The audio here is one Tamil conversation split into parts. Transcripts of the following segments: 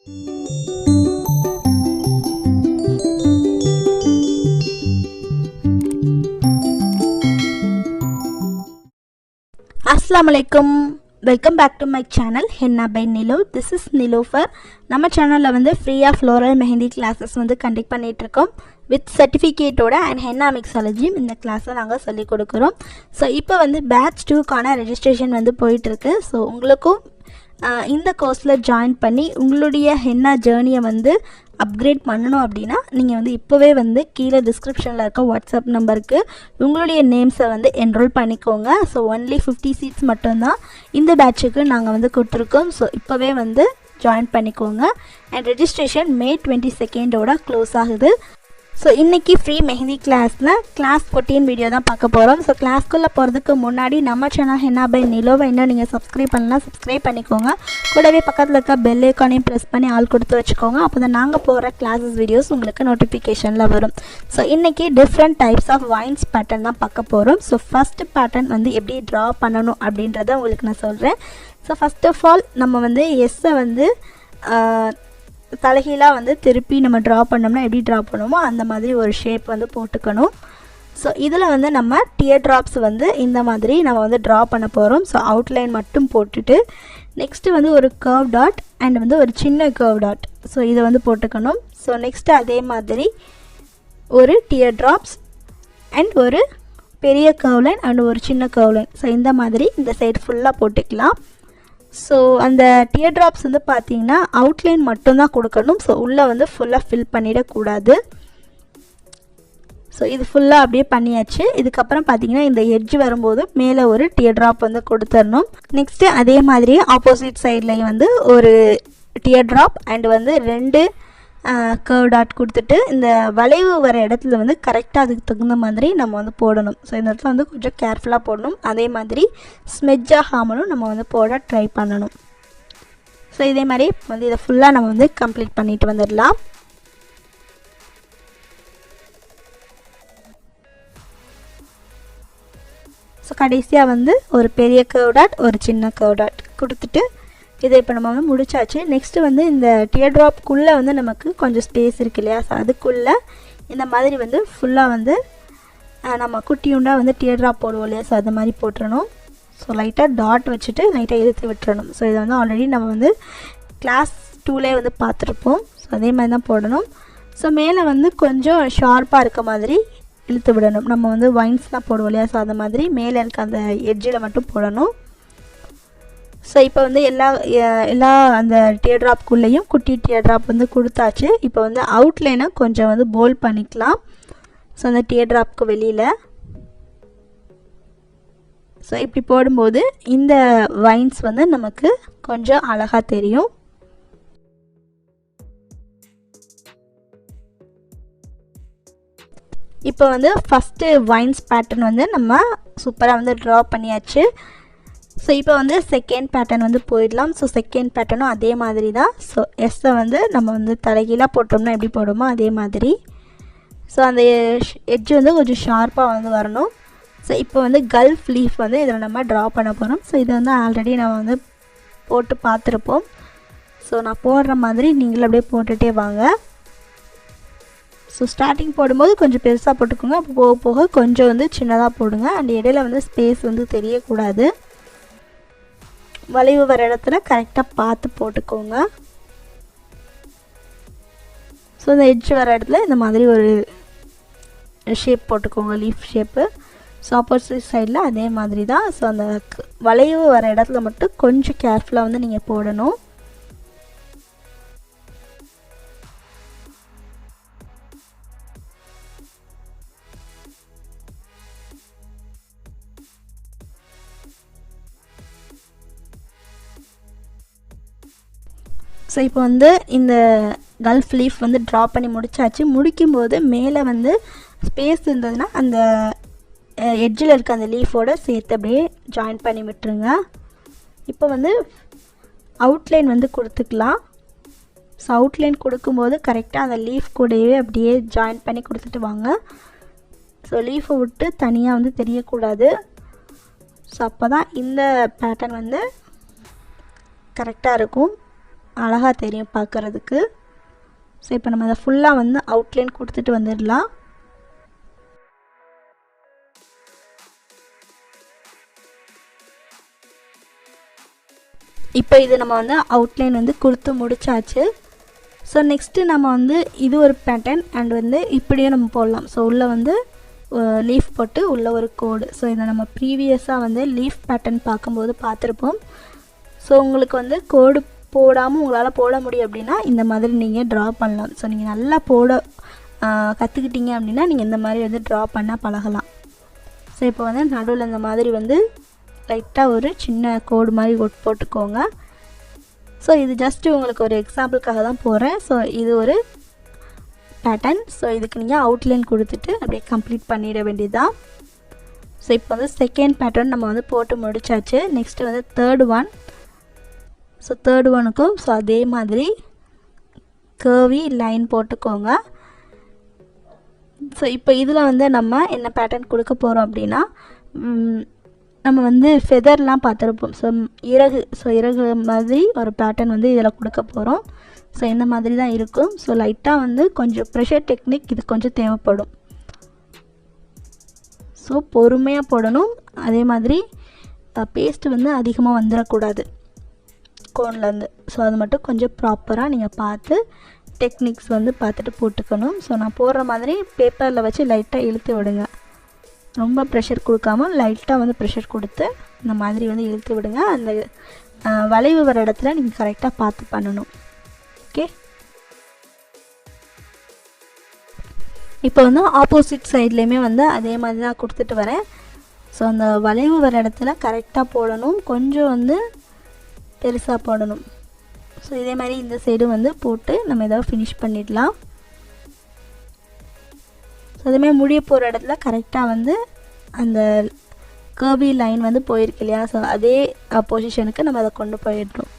Assalamualaikum. Welcome back to my channel Henna by Nilo. This is Nilofer. நம்ம சேனல்ல வந்து ஃப்ரீயா ஃப்ளோரல் மெஹந்தி கிளாसेस வந்து கண்டக்ட் பண்ணிட்டு இருக்கோம் வித் சர்டிஃபிகேட்டோட அண்ட் ஹென்னா மிக்ஸாலஜி இந்த கிளாஸை நாங்கள் சொல்லிக் கொடுக்குறோம். ஸோ இப்போ வந்து பேட்ச் 2க்கான ரெஜிஸ்ட்ரேஷன் வந்து போயிட்டுருக்கு. ஸோ உங்களுக்கும் இந்த கோர்ஸில் ஜாயின் பண்ணி உங்களுடைய ஹென்னா ஜேர்னியை வந்து அப்கிரேட் பண்ணணும் அப்படின்னா நீங்கள் வந்து இப்போவே வந்து கீழே டிஸ்கிரிப்ஷனில் இருக்க வாட்ஸ்அப் நம்பருக்கு உங்களுடைய நேம்ஸை வந்து என்ரோல் பண்ணிக்கோங்க. ஸோ ஒன்லி 50 சீட்ஸ் மட்டும்தான் இந்த பேட்சுக்கு நாங்கள் வந்து கொடுத்துருக்கோம். ஸோ இப்போவே வந்து ஜாயின் பண்ணிக்கோங்க. அண்ட் ரெஜிஸ்ட்ரேஷன் May 22 க்ளோஸ் ஆகுது. ஸோ இன்றைக்கி ஃப்ரீ மெஹந்தி கிளாஸில் கிளாஸ் 14 வீடியோ தான் பார்க்க போகிறோம். ஸோ கிளாஸ்க்குள்ளே போகிறதுக்கு முன்னாடி நம்ம சேனல் ஹென்னா பை நிலோவை இன்னும் நீங்கள் சப்ஸ்கிரைப் பண்ணலாம், சப்ஸ்கிரைப் பண்ணிக்கோங்க. கூடவே பக்கத்தில் இருக்க பெல் ஐக்கானையும் ப்ரெஸ் பண்ணி ஆல் கொடுத்து வச்சுக்கோங்க. அப்போ தான் நாங்கள் போகிற கிளாஸஸ் வீடியோஸ் உங்களுக்கு நோட்டிஃபிகேஷனில் வரும். ஸோ இன்றைக்கி different types of vines pattern தான் பார்க்க போகிறோம். ஸோ ஃபஸ்ட்டு பேட்டர்ன் வந்து எப்படி ட்ரா பண்ணணும் அப்படின்றத உங்களுக்கு நான் சொல்கிறேன். ஸோ ஃபஸ்ட் ஆஃப் ஆல் நம்ம வந்து எஸ்ஸை வந்து தலைகீழாக வந்து திருப்பி நம்ம ட்ரா பண்ணோம்னா எப்படி ட்ரா பண்ணுவோமோ அந்த மாதிரி ஒரு ஷேப் வந்து போட்டுக்கணும். ஸோ இதில் வந்து நம்ம டியர் ட்ராப்ஸ் வந்து இந்த மாதிரி நம்ம வந்து ட்ரா பண்ண போகிறோம். ஸோ அவுட்லைன் மட்டும் போட்டுட்டு நெக்ஸ்ட்டு வந்து ஒரு கர்வ் டாட் அண்ட் வந்து ஒரு சின்ன கர்வ் டாட் ஸோ இதை வந்து போட்டுக்கணும். ஸோ நெக்ஸ்ட்டு அதே மாதிரி ஒரு டியர் ட்ராப்ஸ் அண்ட் ஒரு பெரிய கர்வ் லைன் அண்ட் ஒரு சின்ன கர்வ் லைன் ஸோ இந்த மாதிரி இந்த சைடு ஃபுல்லாக போட்டுக்கலாம். ஸோ அந்த டியர் ட்ராப்ஸ் வந்து பார்த்திங்கன்னா அவுட்லைன் மட்டும்தான் கொடுக்கணும். ஸோ உள்ளே வந்து ஃபுல்லாக ஃபில் பண்ணிடக்கூடாது. ஸோ இது ஃபுல்லாக அப்படியே பண்ணியாச்சு. இதுக்கப்புறம் பார்த்திங்கன்னா இந்த எட்ஜ் வரும்போது மேலே ஒரு டியர் ட்ராப் வந்து கொடுத்துடணும். நெக்ஸ்ட்டு அதே மாதிரி ஆப்போசிட் சைட்லேயும் வந்து ஒரு டியர் ட்ராப் அண்ட் வந்து 2 கர்வ் டாட் கொடுத்துட்டு இந்த வளைவு வர இடத்துல வந்து கரெக்டாக அதுக்கு தகுந்த மாதிரி நம்ம வந்து போடணும். ஸோ இந்த இடத்துல வந்து கொஞ்சம் கேர்ஃபுல்லாக போடணும். அதே மாதிரி ஸ்மெஜ் ஆகாமலும் நம்ம வந்து போட ட்ரை பண்ணணும். ஸோ இதே மாதிரி வந்து இதை ஃபுல்லாக நம்ம வந்து கம்ப்ளீட் பண்ணிட்டு வந்துடலாம். ஸோ கடைசியாக வந்து ஒரு பெரிய கர்வ் டாட் ஒரு சின்ன கர்வ் டாட் கொடுத்துட்டு இதை இப்போ நம்ம வந்து முடிச்சாச்சு. நெக்ஸ்ட்டு வந்து இந்த டியர் ட்ராப்குள்ளே வந்து நமக்கு கொஞ்சம் ஸ்பேஸ் இருக்குது இல்லையா, ஸோ அதுக்குள்ளே இந்த மாதிரி வந்து ஃபுல்லாக வந்து நம்ம குட்டியுண்டாக வந்து டியர் ட்ராப் போடுவோம் இல்லையா, ஸோ அது மாதிரி போட்டுறணும். ஸோ லைட்டாக டாட் வச்சுட்டு லைட்டாக இழுத்து விட்டுறணும். ஸோ இதை வந்து ஆல்ரெடி நம்ம வந்து கிளாஸ் 2லே வந்து பார்த்துருப்போம். ஸோ அதே மாதிரி தான் போடணும். ஸோ மேலே வந்து கொஞ்சம் ஷார்ப்பாக இருக்க மாதிரி இழுத்து விடணும். நம்ம வந்து வைன்ஸ்லாம் போடுவோம் இல்லையா, ஸோ அந்த மாதிரி மேலே இருக்க அந்த எட்ஜில் மட்டும் போடணும். ஸோ இப்போ வந்து எல்லா அந்த டியர் ட்ராப்குள்ளேயும் குட்டி டியர் ட்ராப் வந்து கொடுத்தாச்சு. இப்போ வந்து அவுட்லைனை கொஞ்சம் வந்து போல்ட் பண்ணிக்கலாம். ஸோ அந்த டியர் ட்ராப்க்கு வெளியில் ஸோ இப்படி போடும்போது இந்த வைன்ஸ் வந்து நமக்கு கொஞ்சம் அழகாக தெரியும். இப்போ வந்து ஃபஸ்ட்டு வைன்ஸ் பேட்டர்ன் வந்து நம்ம சூப்பராக வந்து ட்ரா பண்ணியாச்சு. ஸோ இப்போ வந்து செகண்ட் பேட்டர்ன் வந்து போயிடலாம். ஸோ செகண்ட் பேட்டர்னும் அதே மாதிரி தான். ஸோ எஸ்ஸை வந்து நம்ம வந்து தலைகீழாக போட்டோம்னா எப்படி போடுமோ அதே மாதிரி. ஸோ அந்த எட்ஜ் வந்து கொஞ்சம் ஷார்ப்பாக வந்து வரணும். ஸோ இப்போ வந்து கல்ஃப் லீஃப் வந்து இதில் நம்ம ட்ரா பண்ண போகிறோம். ஸோ இதை வந்து ஆல்ரெடி நம்ம வந்து போட்டு பார்த்துருப்போம். ஸோ நான் போடுற மாதிரி நீங்களும் அப்படியே போட்டுகிட்டே வாங்க. ஸோ ஸ்டார்டிங் போடும்போது கொஞ்சம் பெருசாக போட்டுக்கோங்க. அப்போ போக போக கொஞ்சம் வந்து சின்னதாக போடுங்க. அண்ட் இடையில வந்து ஸ்பேஸ் வந்து தெரியக்கூடாது. வளைவு வர இடத்துல கரெக்டாக பார்த்து போட்டுக்கோங்க. ஸோ இந்த எட்ஜ் வர இடத்துல இந்த மாதிரி ஒரு ஷேப் போட்டுக்கோங்க, லீஃப் ஷேப்பு. ஸோ ஆப்போசிட் சைடில் அதே மாதிரி தான். ஸோ அந்த வளைவு வர இடத்துல மட்டும் கொஞ்சம் கேர்ஃபுல்லாக வந்து நீங்கள் போடணும். ஸோ இப்போ வந்து இந்த கல்ஃப் லீஃப் வந்து ட்ரா பண்ணி முடிச்சாச்சு. முடிக்கும்போது மேலே வந்து ஸ்பேஸ் இருந்ததுன்னா அந்த எட்ஜில் இருக்க அந்த லீஃபோடு சேர்த்து அப்படியே ஜாயின் பண்ணி விட்டுருங்க. இப்போ வந்து அவுட்லைன் வந்து கொடுத்துக்கலாம். ஸோ அவுட்லைன் கொடுக்கும்போது கரெக்டாக அந்த லீஃப் கூடவே அப்படியே ஜாயின் பண்ணி கொடுத்துட்டு வாங்க. ஸோ லீஃபை விட்டு தனியாக வந்து தெரியக்கூடாது. ஸோ அப்போ தான் இந்த பேட்டர்ன் வந்து கரெக்டாக இருக்கும். அழகாக தெரியும் பார்க்குறதுக்கு. ஸோ இப்போ நம்ம அதை ஃபுல்லாக வந்து அவுட்லைன் கொடுத்துட்டு வந்துடலாம். இப்போ இது நம்ம வந்து அவுட்லைன் வந்து கொடுத்து முடிச்சாச்சு. ஸோ நெக்ஸ்ட்டு நம்ம வந்து இது ஒரு பேட்டர்ன் அண்ட் வந்து இப்படியும் நம்ம போடலாம். ஸோ உள்ளே வந்து லீஃப் போட்டு உள்ளே ஒரு கோடு. ஸோ இதை நம்ம ப்ரீவியஸாக வந்து லீஃப் பேட்டர்ன் பார்க்கும்போது பார்த்துருப்போம். ஸோ உங்களுக்கு வந்து கோடு போடாமல் உங்களால் போட முடியும் அப்படின்னா இந்த மாதிரி நீங்கள் ட்ரா பண்ணலாம். ஸோ நீங்கள் நல்லா போட கற்றுக்கிட்டீங்க அப்படின்னா நீங்கள் இந்த மாதிரி வந்து ட்ரா பண்ண பழகலாம். ஸோ இப்போ வந்து நடுவில் இந்த மாதிரி வந்து லைட்டாக ஒரு சின்ன கோடு மாதிரி போட்டுக்கோங்க. ஸோ இது ஜஸ்ட்டு உங்களுக்கு ஒரு எக்ஸாம்பிளுக்காக தான் போகிறேன். ஸோ இது ஒரு பேட்டர்ன். ஸோ இதுக்கு நீங்கள் அவுட்லைன் கொடுத்துட்டு அப்படியே கம்ப்ளீட் பண்ணிட வேண்டியதுதான். ஸோ இப்போ வந்து செகண்ட் பேட்டர்ன் நம்ம வந்து போட்டு முடிச்சாச்சு. நெக்ஸ்ட்டு வந்து தேர்ட் ஒன். ஸோ தேர்ட் ஒனுக்கும் ஸோ அதே மாதிரி கர்வி லைன் போட்டுக்கோங்க. ஸோ இப்போ இதில் வந்து நம்ம என்ன பேட்டர்ன் கொடுக்க போகிறோம் அப்படின்னா, நம்ம வந்து ஃபெதர்லாம் பார்த்துருப்போம். ஸோ இறகு மாதிரி ஒரு பேட்டர்ன் வந்து இதில் கொடுக்க போகிறோம். ஸோ இந்த மாதிரி தான் இருக்கும். ஸோ லைட்டாக வந்து கொஞ்சம் ப்ரெஷர் டெக்னிக் இது கொஞ்சம் தேவைப்படும். ஸோ பொறுமையாக போடணும். அதே மாதிரி பேஸ்ட்டு வந்து அதிகமாக வந்துடக்கூடாது கோன்லேருந்து. ஸோ அது மட்டும் கொஞ்சம் ப்ராப்பராக நீங்கள் பார்த்து டெக்னிக்ஸ் வந்து பார்த்துட்டு போட்டுக்கணும். ஸோ நான் போடுற மாதிரி பேப்பரில் வச்சு லைட்டாக இழுத்து விடுங்க. ரொம்ப ப்ரெஷர் கொடுக்காம லைட்டாக வந்து ப்ரெஷர் கொடுத்து இந்த மாதிரி வந்து இழுத்து விடுங்க. அந்த வளைவு வர இடத்துல நீங்கள் கரெக்டாக பார்த்து பண்ணணும். ஓகே, இப்போ வந்து ஆப்போசிட் சைட்லேயுமே வந்து அதே மாதிரி தான் கொடுத்துட்டு வரேன். ஸோ அந்த வளைவு வர இடத்துல கரெக்டாக போடணும். கொஞ்சம் வந்து பெருசாக போடணும். ஸோ இதே மாதிரி இந்த சைடு வந்து போட்டு நம்ம ஏதாவது ஃபினிஷ் பண்ணிடலாம். ஸோ அதேமாதிரி முடிய போகிற இடத்துல கரெக்டாக வந்து அந்த கர்வி லைன் வந்து போயிருக்கு இல்லையா? ஸோ அதே பொசிஷனுக்கு நம்ம அதை கொண்டு போயிடணும்.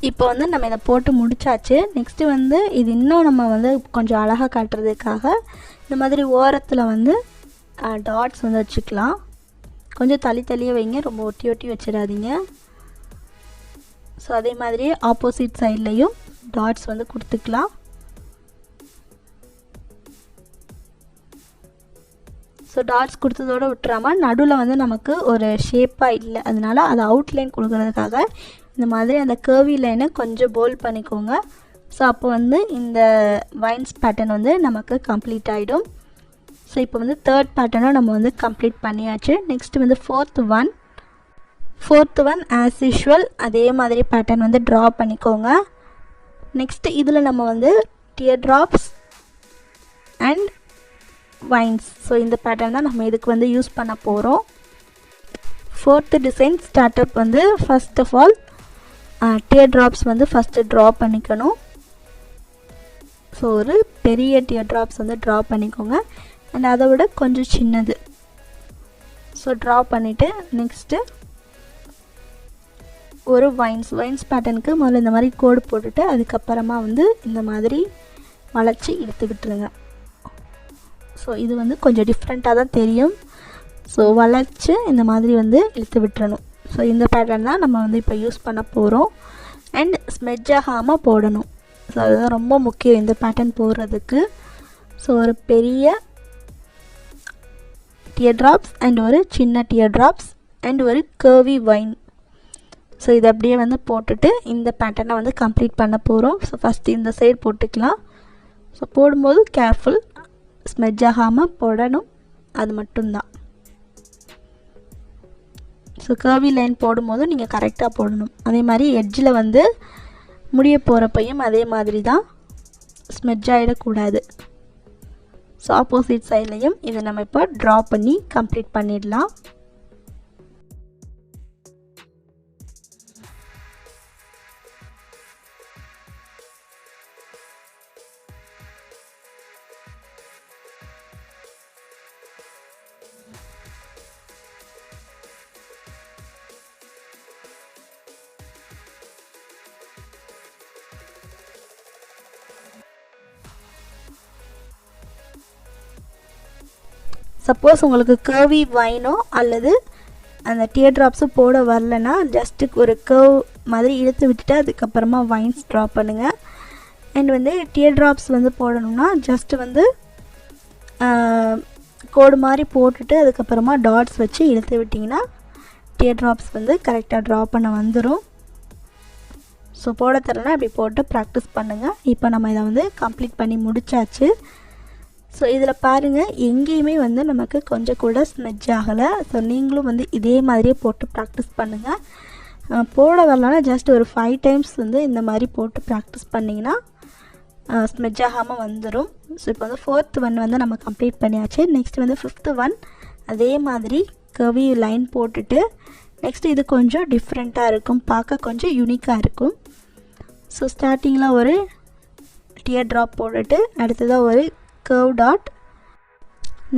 இப்போ வந்து நம்ம இதை போட்டு முடிச்சாச்சு. நெக்ஸ்ட்டு வந்து இது இன்னும் நம்ம வந்து கொஞ்சம் அழகாக காட்டுறதுக்காக இந்த மாதிரி ஓரத்தில் வந்து டாட்ஸ் வந்து வச்சுக்கலாம். கொஞ்சம் தள்ளியே வைங்க, ரொம்ப ஒட்டி ஒட்டி வச்சிடாதீங்க. ஸோ அதே மாதிரி ஆப்போசிட் சைட்லேயும் டாட்ஸ் வந்து கொடுத்துக்கலாம். ஸோ டாட்ஸ் கொடுத்ததோடு விட்டுறாமல் நடுவில் வந்து நமக்கு ஒரு ஷேப்பாக இல்லை, அதனால அதை அவுட்லைன் கொடுக்கறதுக்காக இந்த மாதிரி அந்த கர்வி லைனை கொஞ்சம் போல்ட் பண்ணிக்கோங்க. ஸோ அப்போ வந்து இந்த வைன்ஸ் பேட்டர்ன் வந்து நமக்கு கம்ப்ளீட் ஆகிடும். ஸோ இப்போ வந்து தேர்ட் பேட்டர்னும் நம்ம வந்து கம்ப்ளீட் பண்ணியாச்சு. நெக்ஸ்ட்டு வந்து ஃபோர்த் ஒன் ஆஸ் யூஷுவல் அதே மாதிரி பேட்டர்ன் வந்து ட்ரா பண்ணிக்கோங்க. நெக்ஸ்ட்டு இதில் நம்ம வந்து tear drops and vines. So இந்த பேட்டர்ன் தான் நம்ம இதுக்கு வந்து யூஸ் பண்ண போகிறோம். ஃபோர்த்து டிசைன் ஸ்டார்ட்அப் வந்து first of all tear drops வந்து ஃபஸ்ட்டு ட்ரா பண்ணிக்கணும். ஸோ ஒரு பெரிய டியர் ட்ராப்ஸ் வந்து ட்ரா பண்ணிக்கோங்க. அண்ட் அதை விட கொஞ்சம் சின்னது. ஸோ ட்ரா பண்ணிவிட்டு நெக்ஸ்ட்டு ஒரு வைன்ஸ் பேட்டர்னுக்கு முதல்ல இந்த மாதிரி கோடு போட்டுட்டு அதுக்கப்புறமா வந்து இந்த மாதிரி வளைச்சி இழுத்து விட்டுருங்க. ஸோ இது வந்து கொஞ்சம் டிஃப்ரெண்ட்டாக தான் தெரியும். ஸோ வளைச்சி இந்த மாதிரி வந்து இழுத்து விட்டுறணும். ஸோ இந்த பேட்டர்ன் தான் நம்ம வந்து இப்போ யூஸ் பண்ண போகிறோம். அண்ட் ஸ்மெட்ஜ் ஆகாமல் போடணும். ஸோ அதுதான் ரொம்ப முக்கியம் இந்த பேட்டர்ன் போடுறதுக்கு. ஸோ ஒரு பெரிய டியர் ட்ராப்ஸ் அண்ட் ஒரு சின்ன டியர் ட்ராப்ஸ் அண்ட் ஒரு கர்வி வைன். ஸோ இதை அப்படியே வந்து போட்டுட்டு இந்த பேட்டர்னை வந்து கம்ப்ளீட் பண்ண போகிறோம். ஸோ ஃபஸ்ட்டு இந்த சைடு போட்டுக்கலாம். ஸோ போடும்போது கேர்ஃபுல், ஸ்மெட்ஜ் ஆகாமல் போடணும், அது மட்டும்தான். ஸோ கர்வி லைன் போடும்போது நீங்கள் கரெக்டாக போடணும். அதே மாதிரி எட்ஜில் வந்து முடிய போகிறப்பையும் அதே மாதிரி தான், ஸ்மெட்ஜ் ஆகிடக்கூடாது. ஸோ ஆப்போசிட் சைட்லையும் இதை நம்ம இப்போ ட்ரா பண்ணி கம்ப்ளீட் பண்ணிடலாம். சப்போஸ் உங்களுக்கு கர்வி வைனோ அல்லது அந்த டியர் ட்ராப்ஸும் போட வரலன்னா ஜஸ்ட்டு ஒரு கர்வ் மாதிரி இழுத்து விட்டுட்டு அதுக்கப்புறமா வைன்ஸ் ட்ரா பண்ணுங்கள். அண்ட் வந்து டியர் ட்ராப்ஸ் வந்து போடணும்னா ஜஸ்ட்டு வந்து கோடு மாதிரி போட்டுட்டு அதுக்கப்புறமா டாட்ஸ் வச்சு இழுத்து விட்டிங்கன்னா டியர் ட்ராப்ஸ் வந்து கரெக்டாக ட்ரா பண்ண வந்துடும். ஸோ போட தரலாம் அப்படி போட்டு ப்ராக்டிஸ் பண்ணுங்கள். இப்போ நம்ம இதை வந்து கம்ப்ளீட் பண்ணி முடித்தாச்சு. ஸோ இதில் பாருங்கள் எங்கேயுமே வந்து நமக்கு கொஞ்சம் கூட ஸ்மெட்ச் ஆகலை. ஸோ நீங்களும் வந்து இதே மாதிரியே போட்டு ப்ராக்டிஸ் பண்ணுங்கள். போட வரலன்னா ஜஸ்ட் ஒரு 5 டைம்ஸ் வந்து இந்த மாதிரி போட்டு ப்ராக்டிஸ் பண்ணிங்கன்னா ஸ்மெட்ச் ஆகாமல் வந்துடும். ஸோ இப்போ வந்து 4th ஒன் வந்து நம்ம கம்ப்ளீட் பண்ணியாச்சு. நெக்ஸ்ட் வந்து 5th ஒன் அதே மாதிரி கர்வி லைன் போட்டுட்டு நெக்ஸ்ட் இது கொஞ்சம் டிஃப்ரெண்ட்டாக இருக்கும், பார்க்க கொஞ்சம் யூனிக்காக இருக்கும். ஸோ ஸ்டார்டிங்கில் ஒரு டியர் ட்ராப் போட்டுட்டு அடுத்ததாக ஒரு கர்வ் டாட்,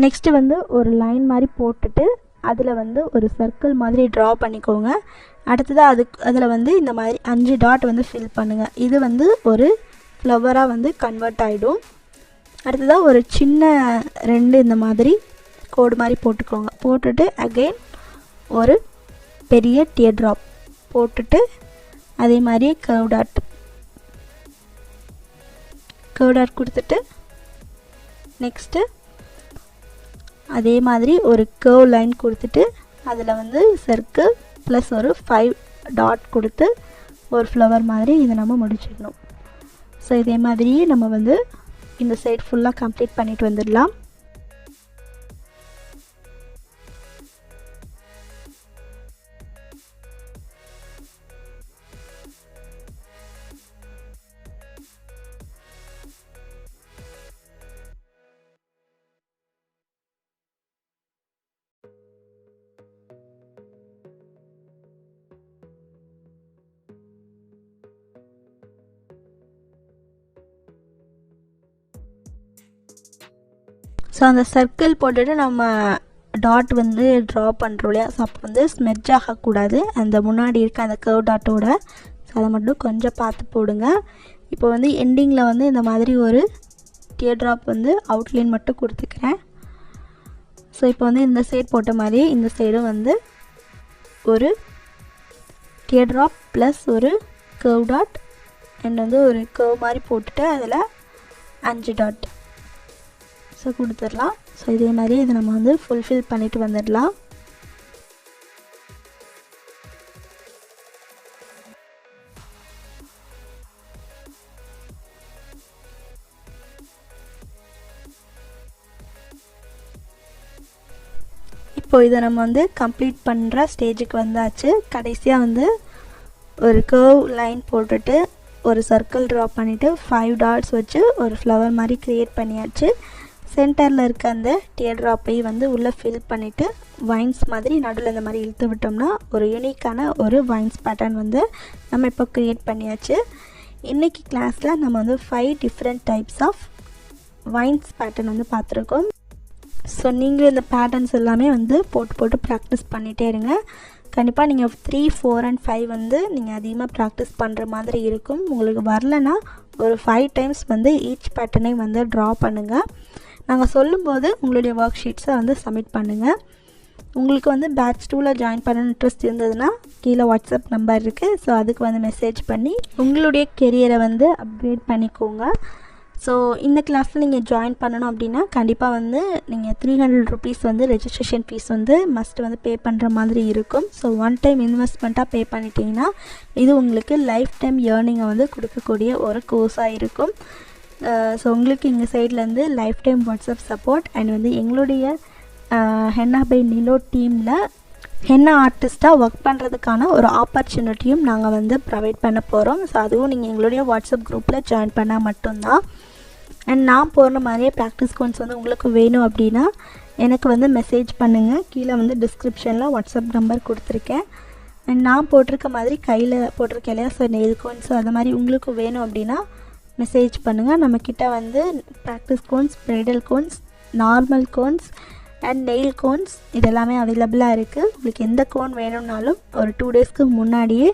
நெக்ஸ்ட்டு வந்து ஒரு லைன் மாதிரி போட்டுட்டு அதில் வந்து ஒரு சர்க்கிள் மாதிரி ட்ரா பண்ணிக்கோங்க. அடுத்ததாக அதில் வந்து இந்த மாதிரி 5 டாட் வந்து ஃபில் பண்ணுங்கள். இது வந்து ஒரு ஃப்ளவராக வந்து கன்வெர்ட் ஆகிடும். அடுத்ததாக ஒரு சின்ன 2 இந்த மாதிரி கோடு மாதிரி போட்டுக்கோங்க. போட்டுட்டு அகெயின் ஒரு பெரிய டியர் ட்ராப் போட்டுட்டு அதே மாதிரி கர்வ் டாட் கொடுத்துட்டு நெக்ஸ்ட்டு அதே மாதிரி ஒரு கர்வ் லைன் கொடுத்துட்டு அதில் வந்து சர்க்கிள் ப்ளஸ் ஒரு 5 டாட் கொடுத்து ஒரு ஃப்ளவர் மாதிரி இதை நம்ம முடிச்சிடணும். ஸோ இதே மாதிரியே நம்ம வந்து இந்த சைட் ஃபுல்லாக கம்ப்ளீட் பண்ணிட்டு வந்துடலாம். ஸோ அந்த சர்க்கிள் போட்டுட்டு நம்ம டாட் வந்து ட்ரா பண்ணுறோம் இல்லையா, ஸோ அப்போ வந்து ஸ்மெட்ச் ஆகக்கூடாது அந்த முன்னாடி இருக்க அந்த கர்வ் டாட்டோட. ஸோ அதை மட்டும் கொஞ்சம் பார்த்து போடுங்க. இப்போ வந்து எண்டிங்கில் வந்து இந்த மாதிரி ஒரு டியர் ட்ராப் வந்து அவுட்லைன் மட்டும் கொடுத்துக்கிறேன். ஸோ இப்போ வந்து இந்த சைடு போட்ட மாதிரி இந்த சைடும் வந்து ஒரு டியர் ட்ராப் ப்ளஸ் ஒரு கர்வ் டாட் அண்ட் வந்து ஒரு கர்வ் மாதிரி போட்டுட்டு அதில் 5 டாட் ஸோ கொடுத்துடலாம். ஸோ இதே மாதிரி இதை நம்ம வந்து ஃபுல்ஃபில் பண்ணிவிட்டு வந்துடலாம். இப்போ இதை நம்ம வந்து கம்ப்ளீட் பண்ணுற ஸ்டேஜுக்கு வந்தாச்சு. கடைசியாக வந்து ஒரு கர்வ் லைன் போட்டுட்டு ஒரு சர்க்கிள் ட்ரா பண்ணிவிட்டு 5 டாட்ஸ் வச்சு ஒரு ஃப்ளவர் மாதிரி க்ரியேட் பண்ணியாச்சு. சென்டரில் இருக்க அந்த டியர் ட்ராப்பை வந்து உள்ளே ஃபில் பண்ணிவிட்டு வைன்ஸ் மாதிரி நடுவில் இந்த மாதிரி இழுத்து விட்டோம்னா ஒரு யூனிக்கான ஒரு வைன்ஸ் பேட்டர்ன் வந்து நம்ம இப்போ க்ரியேட் பண்ணியாச்சு. இன்றைக்கி கிளாஸில் நம்ம வந்து 5 different types of vines pattern வந்து பார்த்துருக்கோம். ஸோ நீங்களும் இந்த பேட்டர்ன்ஸ் எல்லாமே வந்து போட்டு ப்ராக்டிஸ் பண்ணிகிட்டே இருங்க. கண்டிப்பாக நீங்கள் 3, 4 and 5 வந்து நீங்கள் அதிகமாக ப்ராக்டிஸ் பண்ணுற மாதிரி இருக்கும். உங்களுக்கு வரலன்னா ஒரு 5 டைம்ஸ் வந்து ஈச் பேட்டர்னை வந்து ட்ரா பண்ணுங்கள். நாங்கள் சொல்லும்போது உங்களுடைய ஒர்க் ஷீட்ஸை வந்து சப்மிட் பண்ணுங்கள். உங்களுக்கு வந்து பேட்ச் 2ல் ஜாயின் பண்ண இன்ட்ரெஸ்ட் இருந்ததுன்னா கீழே வாட்ஸ்அப் நம்பர் இருக்குது. ஸோ அதுக்கு வந்து மெசேஜ் பண்ணி உங்களுடைய கெரியரை வந்து அப்கிரேட் பண்ணிக்கோங்க. ஸோ இந்த கிளாஸில் நீங்கள் ஜாயின் பண்ணணும் அப்படின்னா கண்டிப்பாக வந்து நீங்கள் 300 rupees வந்து ரெஜிஸ்ட்ரேஷன் ஃபீஸ் வந்து மஸ்ட் வந்து பே பண்ணுற மாதிரி இருக்கும். ஸோ 1 டைம் இன்வெஸ்ட்மெண்ட்டாக பே பண்ணிட்டீங்கன்னா இது உங்களுக்கு லைஃப் டைம் ஏர்னிங்கை வந்து கொடுக்கக்கூடிய ஒரு கோர்ஸாக இருக்கும். ஸோ உங்களுக்கு எங்கள் சைட்லேருந்து life time WhatsApp support and வந்து எங்களுடைய ஹென்னா பை நிலோ டீமில் ஹென்னா ஆர்டிஸ்ட்டாக ஒர்க் பண்ணுறதுக்கான ஒரு ஆப்பர்ச்சுனிட்டியும் நாங்கள் வந்து ப்ரொவைட் பண்ண போகிறோம். ஸோ அதுவும் நீங்கள் எங்களுடைய வாட்ஸ்அப் குரூப்பில் ஜாயின் பண்ணால் மட்டும்தான். அண்ட் நான் போடுற மாதிரியே ப்ராக்டிஸ் கோன்ஸ் வந்து உங்களுக்கு வேணும் அப்படின்னா எனக்கு வந்து மெசேஜ் பண்ணுங்கள். கீழே வந்து டிஸ்கிரிப்ஷனில் வாட்ஸ்அப் நம்பர் கொடுத்துருக்கேன். அண்ட் நான் போட்டிருக்க மாதிரி கையில் போட்டிருக்கேன் இல்லையா, ஸோ நெயில் கோன்ஸ் அது மாதிரி உங்களுக்கு வேணும் அப்படின்னா மெசேஜ் பண்ணுங்கள். நம்மக்கிட்ட வந்து practice cones, bridal cones, normal cones and nail cones இது எல்லாமே அவைலபிளாக இருக்குது. உங்களுக்கு எந்த கோன் வேணும்னாலும் ஒரு 2 டேஸ்க்கு முன்னாடியே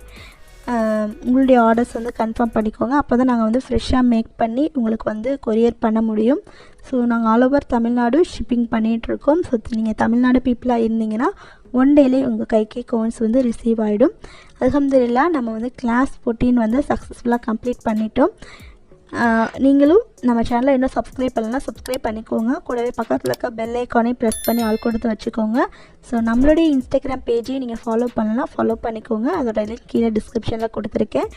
உங்களுடைய ஆர்டர்ஸ் வந்து கன்ஃபார்ம் பண்ணிக்கோங்க. அப்போ தான் நாங்கள் வந்து ஃப்ரெஷ்ஷாக மேக் பண்ணி உங்களுக்கு வந்து கொரியர் பண்ண முடியும். ஸோ நாங்கள் ஆல் ஓவர் தமிழ்நாடு ஷிப்பிங் பண்ணிகிட்ருக்கோம். ஸோ நீங்கள் தமிழ்நாடு பீப்புளாக இருந்தீங்கன்னா 1 டேலே உங்கள் கைக்கே கோயின்ஸ் வந்து ரிசீவ் ஆகிடும். அல்ஹம்துலில்லாஹ் நம்ம வந்து கிளாஸ் 14 வந்து சக்ஸஸ்ஃபுல்லாக கம்ப்ளீட் பண்ணிட்டோம். நீங்களும் நம்ம சேனலை இன்னும் சப்ஸ்கிரைப் பண்ணலன்னா சப்ஸ்கிரைப் பண்ணிக்கோங்க. கூடவே பக்கத்தில் இருக்க பெல் ஐக்கானே ப்ரெஸ் பண்ணி ஆல் கொடுத்து வச்சுக்கோங்க. ஸோ நம்மளுடைய இன்ஸ்டாகிராம் பேஜையும் நீங்கள் ஃபாலோ பண்ணலாம், ஃபாலோ பண்ணிக்கோங்க. அதோட லிங்க் கீழே டிஸ்கிரிப்ஷனில் கொடுத்துருக்கேன்.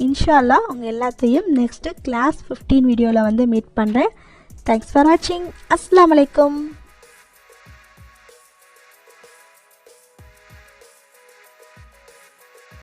இன்ஷா அல்லாஹ் உங்கள் எல்லாத்தையும் நெக்ஸ்ட்டு கிளாஸ் 15 வீடியோவில் வந்து மீட் பண்ணுறேன். தேங்க்ஸ் ஃபார் வாட்சிங். அஸ்ஸலாமு அலைக்கும்.